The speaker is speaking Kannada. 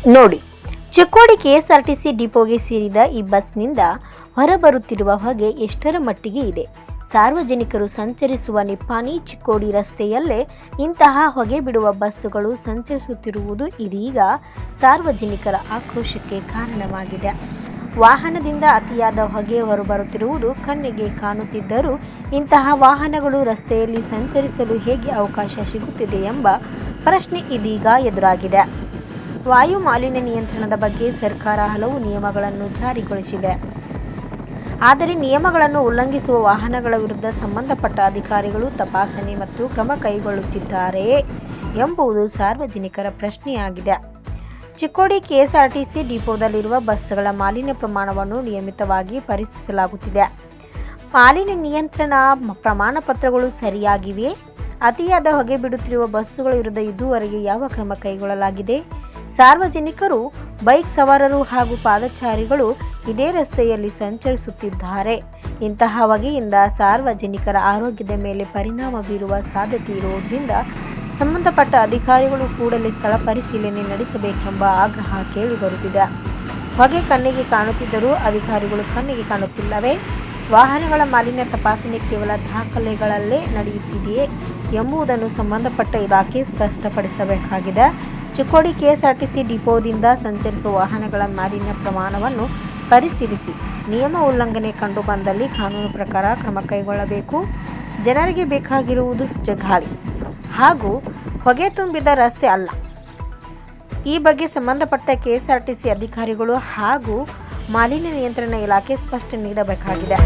ನೋಡಿ, ಚಿಕ್ಕೋಡಿ ಕೆಎಸ್ಆರ್ಟಿಸಿ ಡಿಪೋಗೆ ಸೇರಿದ ಈ ಬಸ್ನಿಂದ ಹೊರಬರುತ್ತಿರುವ ಹೊಗೆ ಎಷ್ಟರ ಮಟ್ಟಿಗೆ ಇದೆ. ಸಾರ್ವಜನಿಕರು ಸಂಚರಿಸುವ ನಿಪ್ಪಾಣಿ ಚಿಕ್ಕೋಡಿ ರಸ್ತೆಯಲ್ಲೇ ಇಂತಹ ಹೊಗೆ ಬಿಡುವ ಬಸ್ಸುಗಳು ಸಂಚರಿಸುತ್ತಿರುವುದು ಇದೀಗ ಸಾರ್ವಜನಿಕರ ಆಕ್ರೋಶಕ್ಕೆ ಕಾರಣವಾಗಿದೆ. ವಾಹನದಿಂದ ಅತಿಯಾದ ಹೊಗೆ ಹೊರಬರುತ್ತಿರುವುದು ಕಣ್ಣಿಗೆ ಕಾಣುತ್ತಿದ್ದರೂ ಇಂತಹ ವಾಹನಗಳು ರಸ್ತೆಯಲ್ಲಿ ಸಂಚರಿಸಲು ಹೇಗೆ ಅವಕಾಶ ಸಿಗುತ್ತಿದೆ ಎಂಬ ಪ್ರಶ್ನೆ ಇದೀಗ ಎದುರಾಗಿದೆ. ವಾಯು ಮಾಲಿನ್ಯ ನಿಯಂತ್ರಣದ ಬಗ್ಗೆ ಸರ್ಕಾರ ಹಲವು ನಿಯಮಗಳನ್ನು ಜಾರಿಗೊಳಿಸಿದೆ. ಆದರೆ ನಿಯಮಗಳನ್ನು ಉಲ್ಲಂಘಿಸುವ ವಾಹನಗಳ ವಿರುದ್ಧ ಸಂಬಂಧಪಟ್ಟ ಅಧಿಕಾರಿಗಳು ತಪಾಸಣೆ ಮತ್ತು ಕ್ರಮ ಕೈಗೊಳ್ಳುತ್ತಿದ್ದಾರೆಯೇ ಎಂಬುದು ಸಾರ್ವಜನಿಕರ ಪ್ರಶ್ನೆಯಾಗಿದೆ. ಚಿಕ್ಕೋಡಿ ಕೆಎಸ್ಆರ್ಟಿಸಿ ಡಿಪೋದಲ್ಲಿರುವ ಬಸ್ಗಳ ಮಾಲಿನ್ಯ ಪ್ರಮಾಣವನ್ನು ನಿಯಮಿತವಾಗಿ ಪರಿಶೀಲಿಸಲಾಗುತ್ತಿದೆ. ಮಾಲಿನ್ಯ ನಿಯಂತ್ರಣ ಪ್ರಮಾಣ ಪತ್ರಗಳು ಸರಿಯಾಗಿವೆಯೇ? ಅತಿಯಾದ ಹೊಗೆ ಬಿಡುತ್ತಿರುವ ಬಸ್ಸುಗಳ ವಿರುದ್ಧ ಇದುವರೆಗೆ ಯಾವ ಕ್ರಮ ಕೈಗೊಳ್ಳಲಾಗಿದೆ? ಸಾರ್ವಜನಿಕರು, ಬೈಕ್ ಸವಾರರು ಹಾಗೂ ಪಾದಚಾರಿಗಳು ಇದೇ ರಸ್ತೆಯಲ್ಲಿ ಸಂಚರಿಸುತ್ತಿದ್ದಾರೆ. ಇಂತಹ ಹೊಗೆಯಿಂದ ಸಾರ್ವಜನಿಕರ ಆರೋಗ್ಯದ ಮೇಲೆ ಪರಿಣಾಮ ಬೀರುವ ಸಾಧ್ಯತೆ ಇರುವುದರಿಂದ ಸಂಬಂಧಪಟ್ಟ ಅಧಿಕಾರಿಗಳು ಕೂಡಲೇ ಸ್ಥಳ ಪರಿಶೀಲನೆ ನಡೆಸಬೇಕೆಂಬ ಆಗ್ರಹ ಕೇಳಿಬರುತ್ತಿದೆ. ಹೊಗೆ ಕಣ್ಣಿಗೆ ಕಾಣುತ್ತಿದ್ದರೂ ಅಧಿಕಾರಿಗಳು ಕಣ್ಣಿಗೆ ಕಾಣುತ್ತಿಲ್ಲವೇ? ವಾಹನಗಳ ಮಾಲಿನ್ಯ ತಪಾಸಣೆ ಕೇವಲ ದಾಖಲೆಗಳಲ್ಲೇ ನಡೆಯುತ್ತಿದೆಯೇ ಎಂಬುದನ್ನು ಸಂಬಂಧಪಟ್ಟ ಇಲಾಖೆ ಸ್ಪಷ್ಟಪಡಿಸಬೇಕಾಗಿದೆ. ಚಿಕ್ಕೋಡಿ ಕೆಎಸ್ಆರ್ಟಿಸಿ ಡಿಪೋದಿಂದ ಸಂಚರಿಸುವ ವಾಹನಗಳ ಮಾಲಿನ್ಯ ಪ್ರಮಾಣವನ್ನು ಪರಿಶೀಲಿಸಿ ನಿಯಮ ಉಲ್ಲಂಘನೆ ಕಂಡು ಬಂದಲ್ಲಿ ಕಾನೂನು ಪ್ರಕಾರ ಕ್ರಮ ಕೈಗೊಳ್ಳಬೇಕು. ಜನರಿಗೆ ಬೇಕಾಗಿರುವುದು ಗಾಳಿ ಹಾಗೂ ಹೊಗೆ ತುಂಬಿದ ರಸ್ತೆ ಅಲ್ಲ. ಈ ಬಗ್ಗೆ ಸಂಬಂಧಪಟ್ಟ ಕೆಎಸ್ಆರ್ಟಿಸಿ ಅಧಿಕಾರಿಗಳು ಹಾಗೂ ಮಾಲಿನ್ಯ ನಿಯಂತ್ರಣ ಇಲಾಖೆ ಸ್ಪಷ್ಟನೆ ನೀಡಬೇಕಾಗಿದೆ.